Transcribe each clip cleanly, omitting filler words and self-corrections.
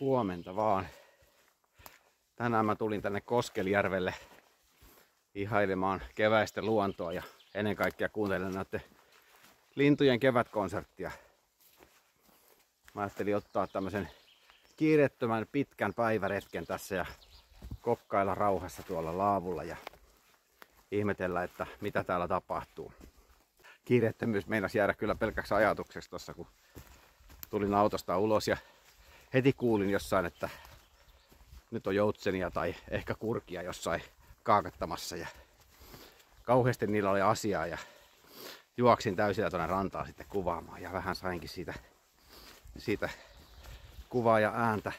Huomenta vaan. Tänään mä tulin tänne Koskelijärvelle ihailemaan keväistä luontoa ja ennen kaikkea kuuntelen näiden lintujen kevätkonserttia. Mä ajattelin ottaa tämmösen kiireettömän pitkän päiväretken tässä ja kokkailla rauhassa tuolla laavulla ja ihmetellä, että mitä täällä tapahtuu. Kiireettömyys meinasi jäädä kyllä pelkäksi ajatukseksi tossa, kun tulin autosta ulos ja heti kuulin jossain, että nyt on joutsenia tai ehkä kurkia jossain kaakattamassa ja kauheasti niillä oli asiaa ja juoksin täysillä tuonne rantaan sitten kuvaamaan ja vähän sainkin siitä kuvaa ja ääntä.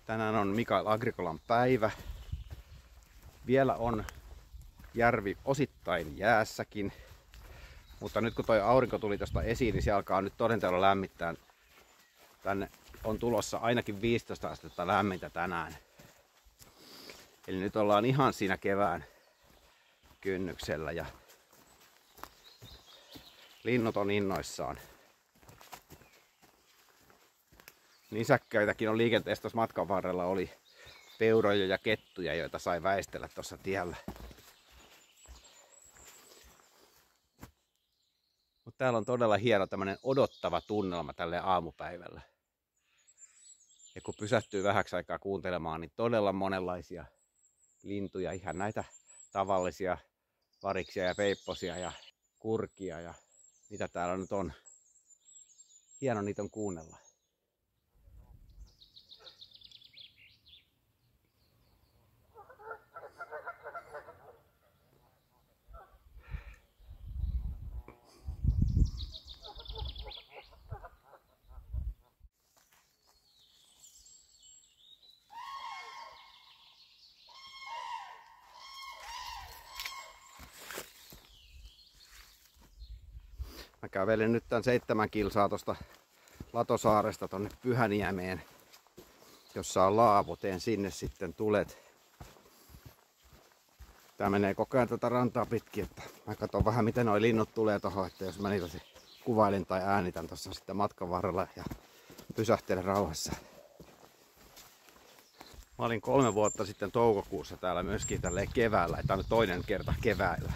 Tänään on Mikael Agricolan päivä. Vielä on järvi osittain jäässäkin, mutta nyt kun toi aurinko tuli tuosta esiin, niin se alkaa nyt todenteolla lämmittää. Tänne on tulossa ainakin 15 astetta lämmintä tänään. Eli nyt ollaan ihan siinä kevään kynnyksellä ja linnut on innoissaan. Nisäkkäitäkin on liikenteessä tuossa matkan varrella, oli peuroja ja kettuja, joita sai väistellä tuossa tiellä. Mutta täällä on todella hieno tämmönen odottava tunnelma tälle aamupäivällä. Ja kun pysähtyy vähäksi aikaa kuuntelemaan, niin todella monenlaisia lintuja, ihan näitä tavallisia variksia ja peipposia ja kurkia ja mitä täällä nyt on. Hieno niitä on kuunnella. Mä kävelen nyt tän 7 kilsaa tosta Latosaaresta tonne Pyhäniemeen, jossa on laavu. Teen sinne sitten tulet. Tää menee koko ajan tätä rantaa pitkin, että mä katson vähän miten noi linnut tulee tohon, että jos mä niitä kuvailen tai äänitän tossa sitten matkan varrella ja pysähtelen rauhassa. Mä olin 3 vuotta sitten toukokuussa täällä myöskin tälleen keväällä. Tää on nyt toinen kerta keväällä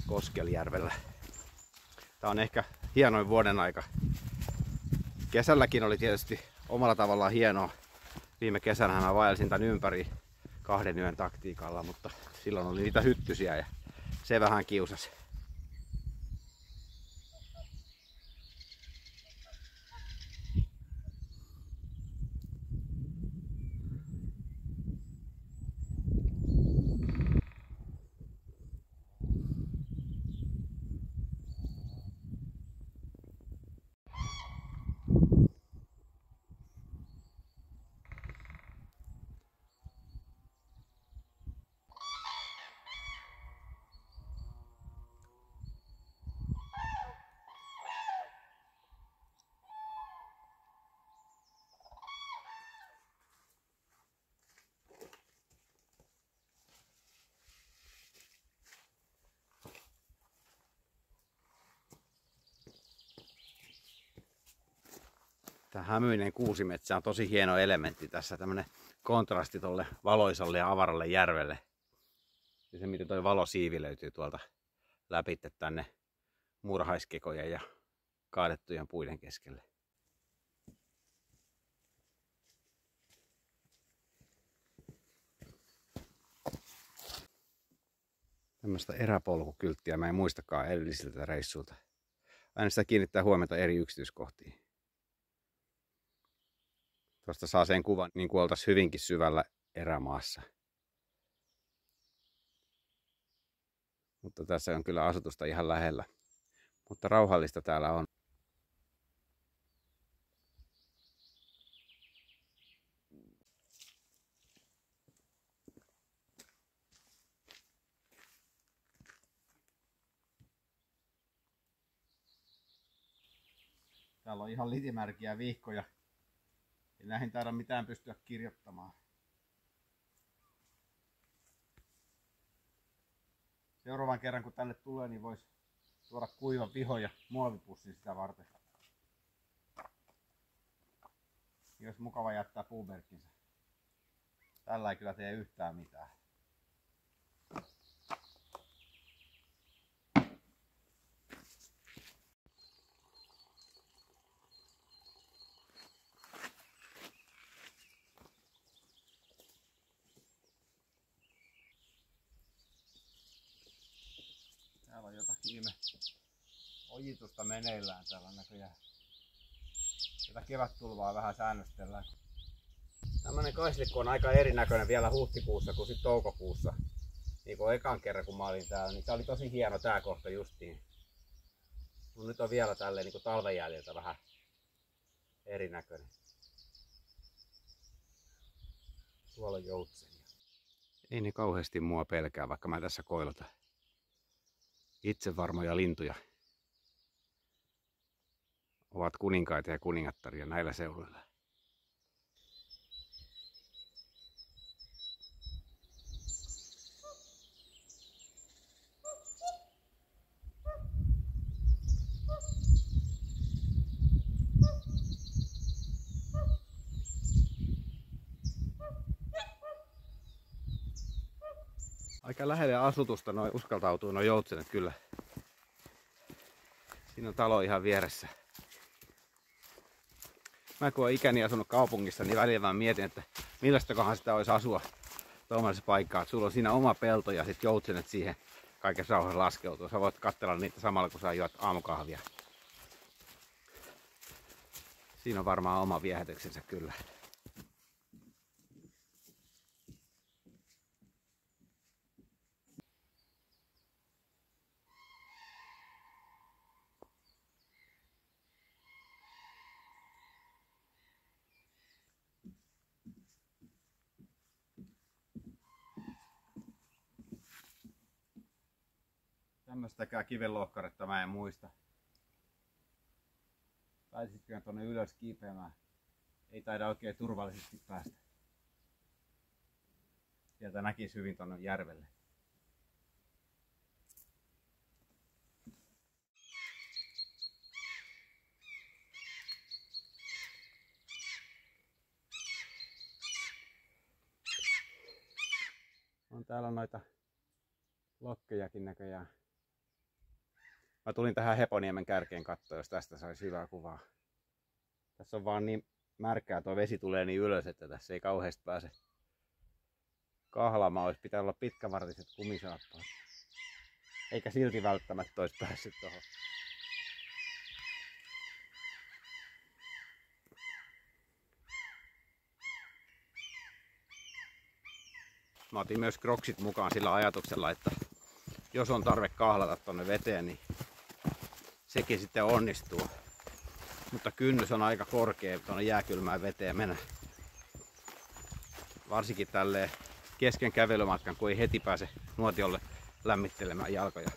Koskelijärvellä. Tää on ehkä hienoin vuoden aika. Kesälläkin oli tietysti omalla tavallaan hienoa. Viime kesänä mä vaelsin tän ympäri 2 yön taktiikalla, mutta silloin oli niitä hyttysiä ja se vähän kiusasi. Tämä hämyinen kuusimetsä on tosi hieno elementti tässä, tämmönen kontrasti tolle valoisalle ja avaralle järvelle. Ja se miten toi valosiivi löytyy tuolta läpi tänne murhaiskekojen ja kaadettujen puiden keskelle. Tämmöistä eräpolkukylttiä mä en muistakaan edellisiltä reissulta. Aina sitä kiinnittää huomiota eri yksityiskohtiin. Tuosta saa sen kuvan niin kuin oltaisiin hyvinkin syvällä erämaassa. Mutta tässä on kyllä asutusta ihan lähellä. Mutta rauhallista täällä on. Täällä on ihan litimärkiä vihkoja. Ei näihin taida mitään pystyä kirjoittamaan. Seuraavan kerran kun tänne tulee, niin voisi tuoda kuivan vihon ja muovipussin sitä varten. Niin olisi mukava jättää puumerkkinsä. Tällä ei kyllä tee yhtään mitään. Täällä on jotakin ihme ojitusta meneillään täällä näköjään. Tätä kevättulvaa vähän säännöstellään. Tämmönen kaislikko on aika erinäköinen vielä huhtikuussa kuin sitten toukokuussa. Niin kuin ekan kerran kun mä olin täällä, niin tää oli tosi hieno tää kohta justiin. Mut nyt on vielä tälleen niin kuin talven jäljiltä vähän erinäköinen. Tuolla on joutsenia. Ei ne kauheasti mua pelkää, vaikka mä tässä koilotan. Itsevarmoja lintuja ovat kuninkaita ja kuningattaria näillä seuduilla. Aika lähelle asutusta uskaltautuu nuo joutsenet kyllä. Siinä on talo ihan vieressä. Mä kun olen ikäni asunut kaupungissa, niin välillä mä mietin, että millaistakohan sitä olisi asua tuollaisessa paikkaa. Että sulla on siinä oma pelto ja sitten joutsenet siihen kaikessa rauhassa laskeutuu. Sä voit katsella niitä samalla kun sä juot aamukahvia. Siinä on varmaan oma viehätyksensä kyllä. Tämmöstäkään kivenlohkaretta mä en muista. Pääsitkö tuonne ylös kiipeämään? Ei taida oikein turvallisesti päästä. Sieltä näkisi hyvin tuonne järvelle. On täällä noita lokkejakin näköjään. Mä tulin tähän Heponiemen kärkeen katsoa, jos tästä saisi hyvää kuvaa. Tässä on vaan niin märkää, tuo vesi tulee niin ylös, että tässä ei kauheasti pääse kahlaamaan. Olisi pitää olla pitkävartiset kumisaappaat. Eikä silti välttämättä olisi päässyt tuohon. Mä otin myös kroksit mukaan sillä ajatuksella, että jos on tarve kahlata tonne veteen, niin sekin sitten onnistuu. Mutta kynnys on aika korkea tuonne jääkylmään veteen mennä. Varsinkin tälleen kesken kävelymatkan, kun ei heti pääse nuotiolle lämmittelemään jalkoja.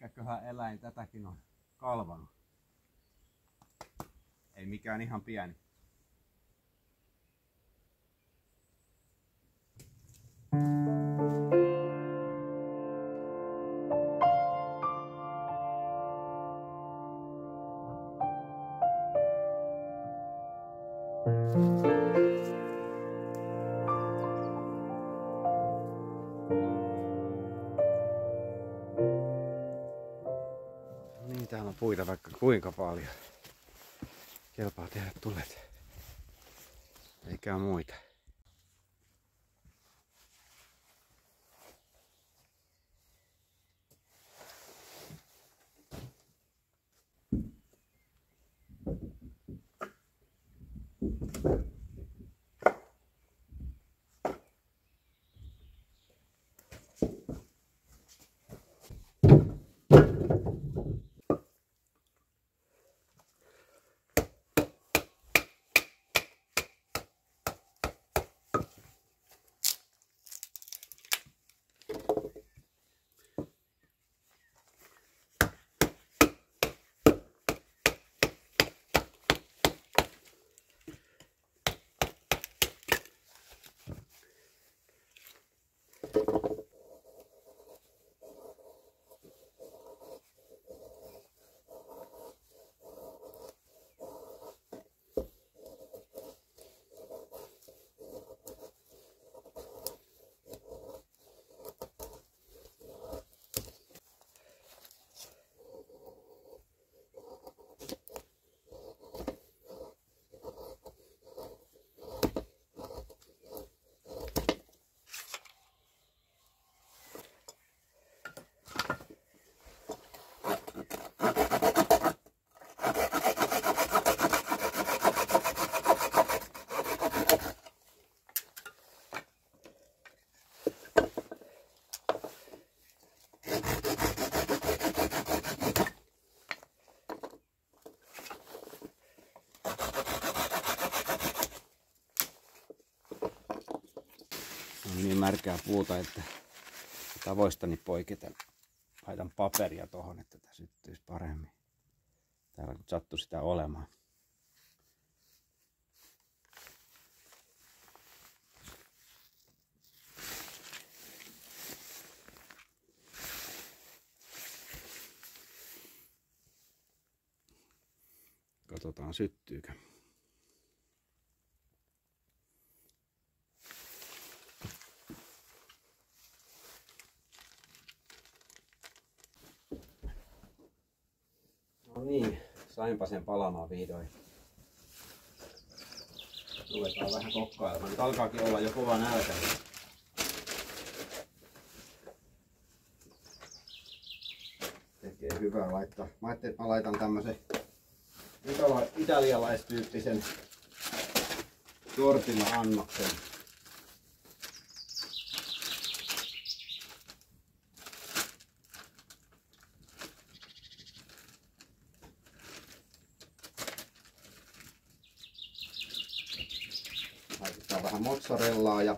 Mikäköhän eläin tätäkin on kalvanut? Ei mikään ihan pieni. Niin, täällä on puita vaikka kuinka paljon. Kelpaa tehdä tulet. Eikä muita. On niin märkää puuta, että tavoistani poiketen laitan paperia tohon, että tämä syttyisi paremmin. Täällä kun sattui sitä olemaan. Katsotaan syttyykö. No niin, sainpa sen palamaan vihdoin. Ruvetaan vähän kokkailemaan. Nyt alkaakin olla jo kova nälkä. Tekee hyvää laittaa. Mä ajattelin, että mä laitan tämmösen italialaistyyppisen tortilla-annoksen. Laitetaan vähän mozzarellaa ja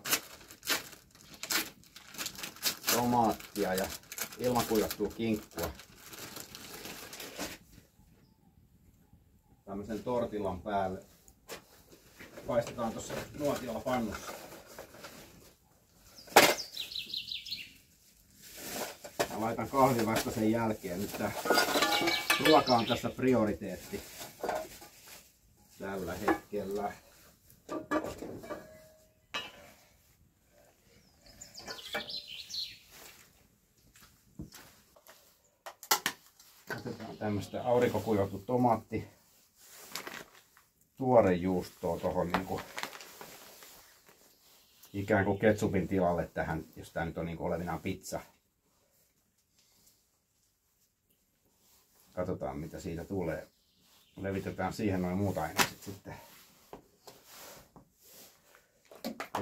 tomaattia ja ilmakuivattua kinkkua. Tämmösen tortillan päälle. Paistetaan tuossa nuotiolla pannussa. Mä laitan kahvin vasta sen jälkeen. Nyt tää ruoka on tässä prioriteetti tällä hetkellä. Otetaan tämmöstä aurinkokuivattu tomaatti. Tuorejuustoa tohon niinku ikään kuin ketsupin tilalle tähän, jos tää nyt on niinku olevinaan pizza. Katsotaan mitä siitä tulee. Levitetään siihen noin muut ainekset sitten.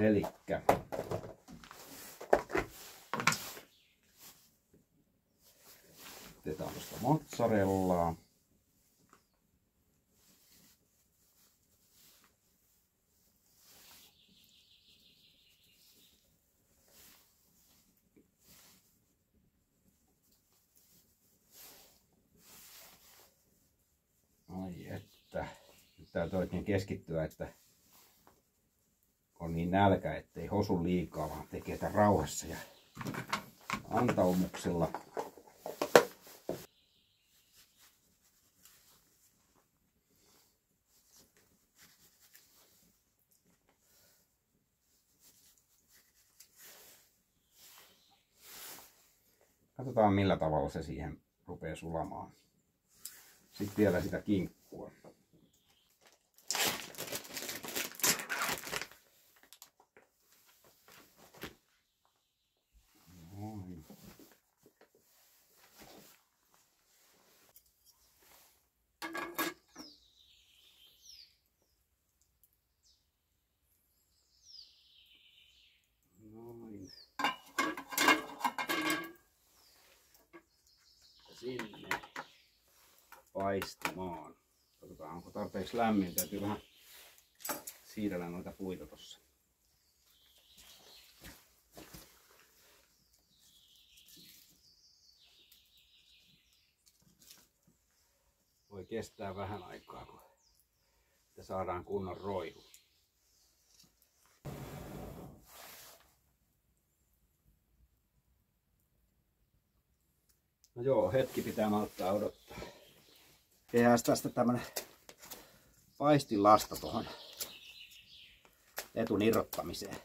Elikkä otetaan tuosta mozzarellaa. täytyy oikein keskittyä, että on niin nälkä, ettei hosu liikaa, vaan tekee tämän rauhassa ja antaumuksella. Katsotaan millä tavalla se siihen rupeaa sulamaan. Sitten vielä sitä kinkkua. Noin. Noin. Sinne paistamaan. Katsotaan onko tarpeeksi lämmin. Täytyy vähän siirrellä noita puita tossa. Voi kestää vähän aikaa, kun saadaan kunnon roihu. No joo, hetki pitää malttaa odottaa. Tehdään tästä tämmönen paistilasta tuohon etun irrottamiseen.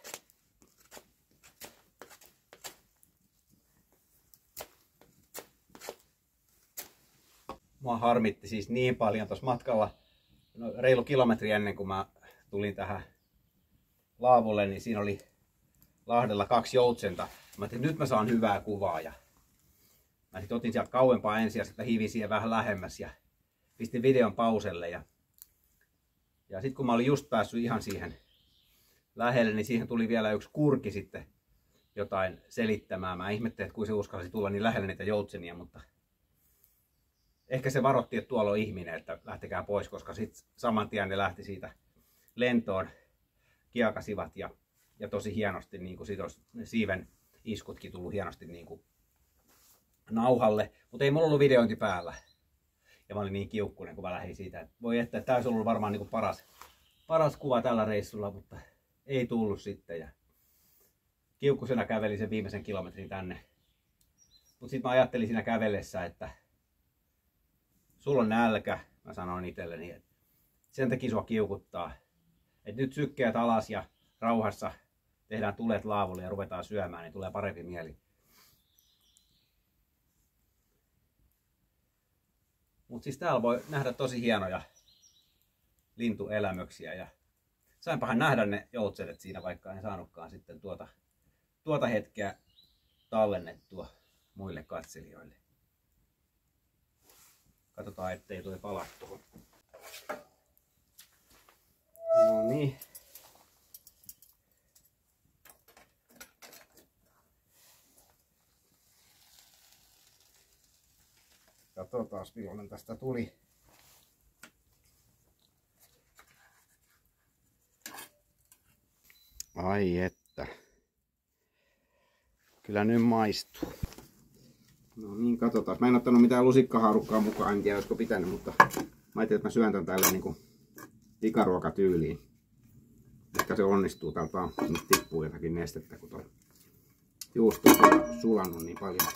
Mua harmitti siis niin paljon tuossa matkalla, reilu kilometri ennen kuin mä tulin tähän laavulle, niin siinä oli Lahdella 2 joutsenta. Mä ajattelin, että nyt mä saan hyvää kuvaa. Ja mä sitten otin sieltä kauempaa ensin ja sitten hiivin siihen vähän lähemmäs ja pistin videon pauselle. Ja sitten kun mä olin just päässyt ihan siihen lähelle, niin siihen tuli vielä yksi kurki sitten jotain selittämään. Mä ihmettelin, että kun se uskalsi tulla niin lähelle niitä joutsenia, mutta ehkä se varoitti, että tuolla on ihminen, että lähtekää pois, koska sitten saman tien ne lähti siitä lentoon, kiakasivat ja tosi hienosti, niin kuin siitä olisi ne siiven iskutkin tullut hienosti niin kuin nauhalle, mutta ei mulla ollut videointi päällä. Ja mä olin niin kiukkunen, kun mä lähdin siitä, että voi että tämä olisi ollut varmaan niin kuin paras kuva tällä reissulla, mutta ei tullut sitten. Ja kiukkusena kävelin sen viimeisen kilometrin tänne. Mutta sitten mä ajattelin siinä kävellessä, että sulla on nälkä, mä sanoin itselleni, että sen takia sua kiukuttaa. Että nyt sykkeät alas ja rauhassa tehdään tulet laavulle ja ruvetaan syömään, niin tulee parempi mieli. Mutta siis täällä voi nähdä tosi hienoja lintuelämyksiä ja sainpahan nähdä ne joutsenet siinä, vaikka en saanutkaan sitten tuota hetkeä tallennettua muille katselijoille. Katsotaan, ettei tule palaa tuohon. No niin. Katsotaan, millainen tästä tuli. Ai että. Kyllä nyt maistuu. No niin, katsotaan. Mä en ottanut mitään lusikkahaarukkaa mukaan, en tiedä olisiko pitänyt, mutta mä ajattelin, että mä syön tän tälle niinku pikaruokatyyliin. Ehkä se onnistuu, täältä nyt tippuu jotakin nestettä, kun toi juusto on sulannut niin paljon.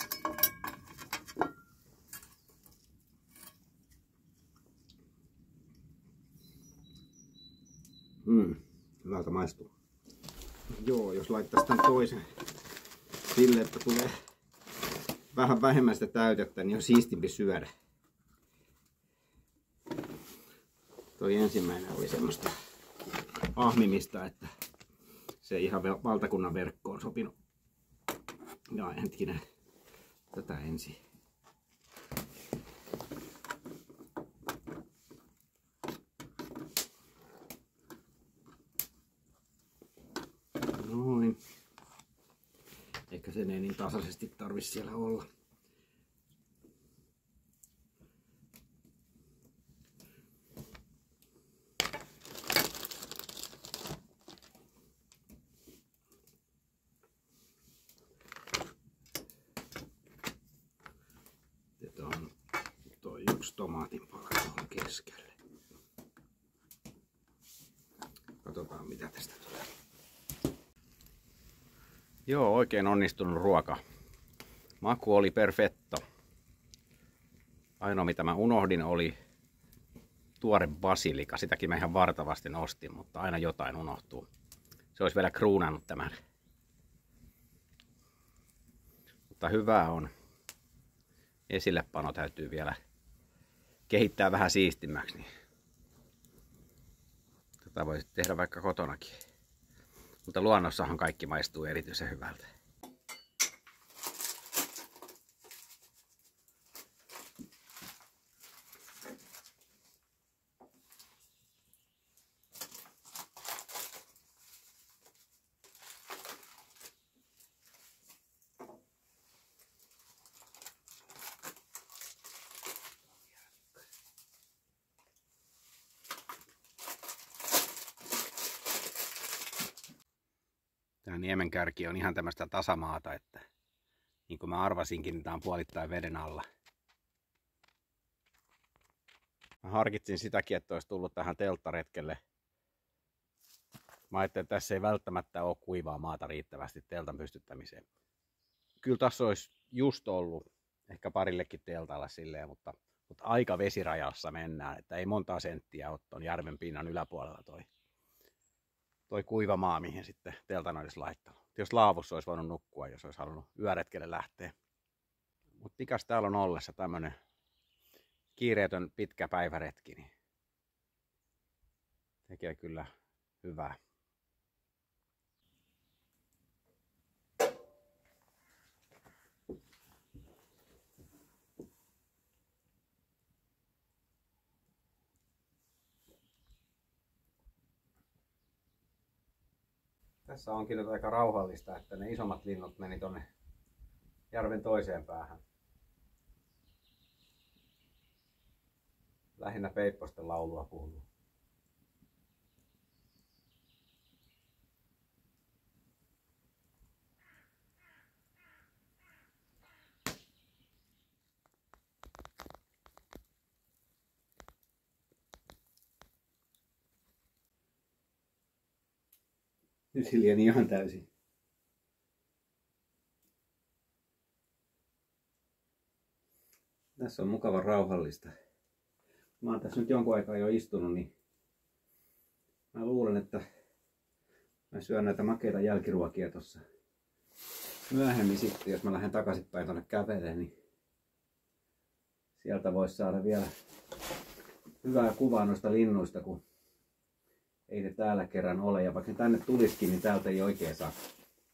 Hyvältä maistuu. Joo, jos laittaisi tämän toisen sille, että tulee vähän vähemmän sitä täytettä, niin on siistimpi syödä. Toi ensimmäinen oli semmoista ahmimista, että se ei ihan valtakunnan verkkoon sopinut. Ja hetkinen, tätä ensin. Noin. Ehkä sen ei niin tasaisesti tarvitse siellä olla. Otetaan toi yksi tomaatin pala tuohon keskelle. mitä tästä tulee. Joo, oikein onnistunut ruoka. Maku oli perfetto. Ainoa mitä mä unohdin oli tuore basilika. Sitäkin mä ihan vartavasti ostin, mutta aina jotain unohtuu. Se olisi vielä kruunannut tämän. Mutta hyvää on. Esillepano täytyy vielä kehittää vähän siistimmäksi. Niin tätä voisi tehdä vaikka kotonakin. Mutta luonnossahan kaikki maistuu erityisen hyvältä. Tämä niemenkärki on ihan tämmöistä tasamaata, että niin kuin mä arvasinkin, niin tämä on puolittain veden alla. Mä harkitsin sitäkin, että olisi tullut tähän telttaretkelle. Mä ajattelin, että tässä ei välttämättä ole kuivaa maata riittävästi teltan pystyttämiseen. Kyllä tässä olisi just ollut ehkä parillekin teltalla silleen, mutta aika vesirajassa mennään, että ei montaa senttiä ole tuon järven pinnan yläpuolella toi kuiva maa, mihin sitten teltan olisi laittanut. Jos laavussa olisi voinut nukkua, jos olisi halunnut yöretkelle lähteä. Mutta mikäs täällä on ollessa tämmönen kiireetön pitkä päiväretki, niin tekee kyllä hyvää. Tässä onkin nyt aika rauhallista, että ne isommat linnut meni tonne järven toiseen päähän. Lähinnä peipposten laulua kuuluu. Nyt hiljeni ihan täysin. Tässä on mukava rauhallista. Mä oon tässä nyt jonkun aikaa jo istunut, niin mä luulen, että mä syön näitä makeita jälkiruokia tossa myöhemmin sitten, jos mä lähden takaisinpäin tonne käveleen, niin sieltä voisi saada vielä hyvää kuvaa noista linnuista, kun ei ne täällä kerran ole. Ja vaikka ne tänne tulisikin, niin täältä ei oikein saa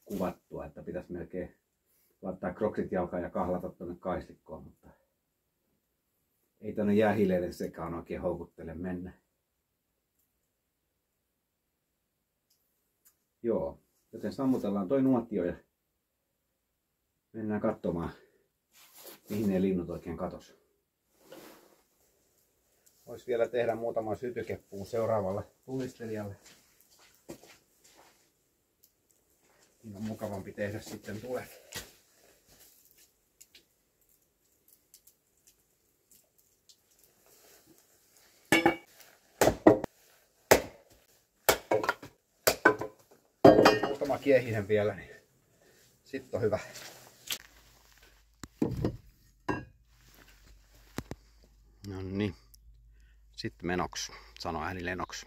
kuvattua, että pitäisi melkein laittaa kroksit jalkaan ja kahlata tonne kaislikkoon, mutta ei tonne jäähileiden sekaan oikein houkuttele mennä. Joo, joten sammutellaan toi nuotio ja mennään katsomaan, mihin ne linnut oikein katos. Voisi vielä tehdä muutaman sytykeppuun seuraavalle tulistelijalle. Niin on mukavampi tehdä sitten tulet. Muutama kiehinen vielä, niin sitten on hyvä. No niin. Sitten menoksi, sano ääni lenoksi.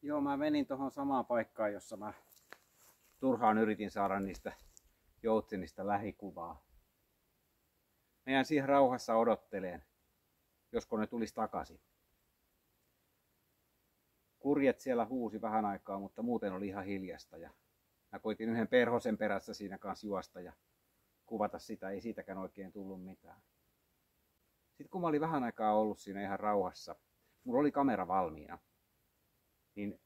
Joo, mä menin tuohon samaan paikkaan, jossa mä turhaan yritin saada niistä joutsenista lähikuvaa. Mä jään siihen rauhassa odotteleen, josko ne tulisi takaisin. Kurjet siellä huusi vähän aikaa, mutta muuten oli ihan hiljasta. Ja mä koitin yhden perhosen perässä siinä kanssa juosta ja kuvata sitä, ei siitäkään oikein tullut mitään. Sitten kun mä olin vähän aikaa ollut siinä ihan rauhassa, mulla oli kamera valmiina, niin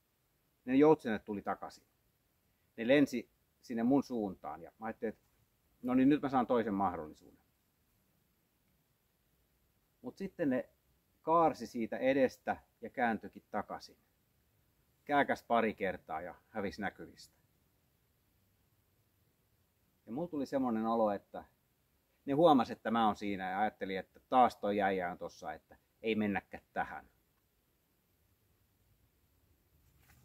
ne joutsenet tuli takaisin. Ne lensi sinne mun suuntaan ja mä ajattelin, että no niin, nyt mä saan toisen mahdollisuuden. Mutta sitten ne kaarsi siitä edestä ja kääntyikin takaisin. Kääkäs pari kertaa ja hävisi näkyvistä. Ja mulla tuli semmoinen olo, että ne huomasi, että mä oon siinä ja ajatteli, että taas toi jäijä on tossa, että ei mennäkään tähän.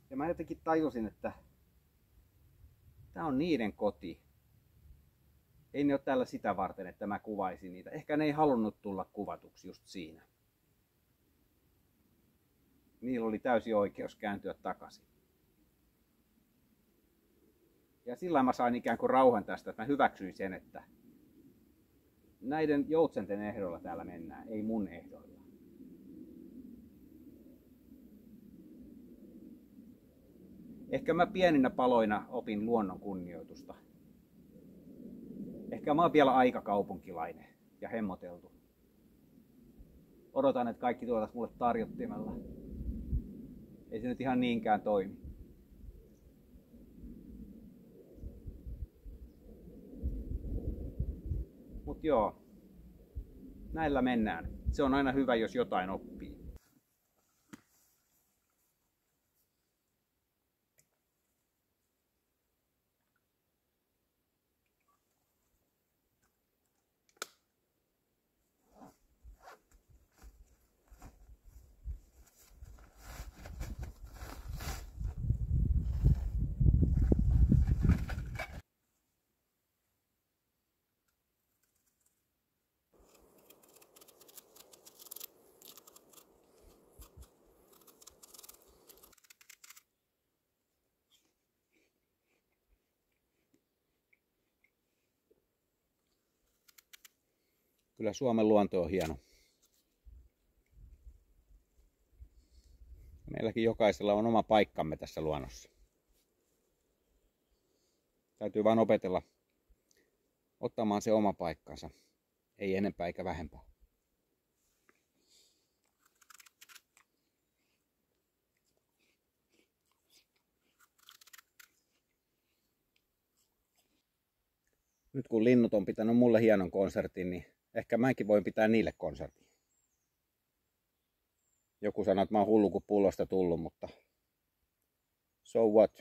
Ja mä jotenkin tajusin, että tää on niiden koti. Ei ne ole täällä sitä varten, että mä kuvaisin niitä. Ehkä ne ei halunnut tulla kuvatuksi just siinä. Niillä oli täysi oikeus kääntyä takaisin. Ja sillä mä sain ikään kuin rauhan tästä, että mä hyväksyin sen, että näiden joutsenten ehdolla täällä mennään, ei mun ehdoilla. Ehkä mä pieninä paloina opin luonnon kunnioitusta. Ehkä mä oon vielä aika kaupunkilainen ja hemmoteltu. Odotan, että kaikki tuotais mulle tarjottimella. Ei se nyt ihan niinkään toimi. Mut joo, näillä mennään. Se on aina hyvä, jos jotain oppii. Kyllä Suomen luonto on hieno. Meilläkin jokaisella on oma paikkamme tässä luonnossa. Täytyy vain opetella ottamaan se oma paikkansa. Ei enempää eikä vähempää. Nyt kun linnut on pitänyt mulle hienon konsertin, niin ehkä mäkin voin pitää niille konsertin. Joku sanoo, että mä oon hullu kun pullosta tullut, mutta so what?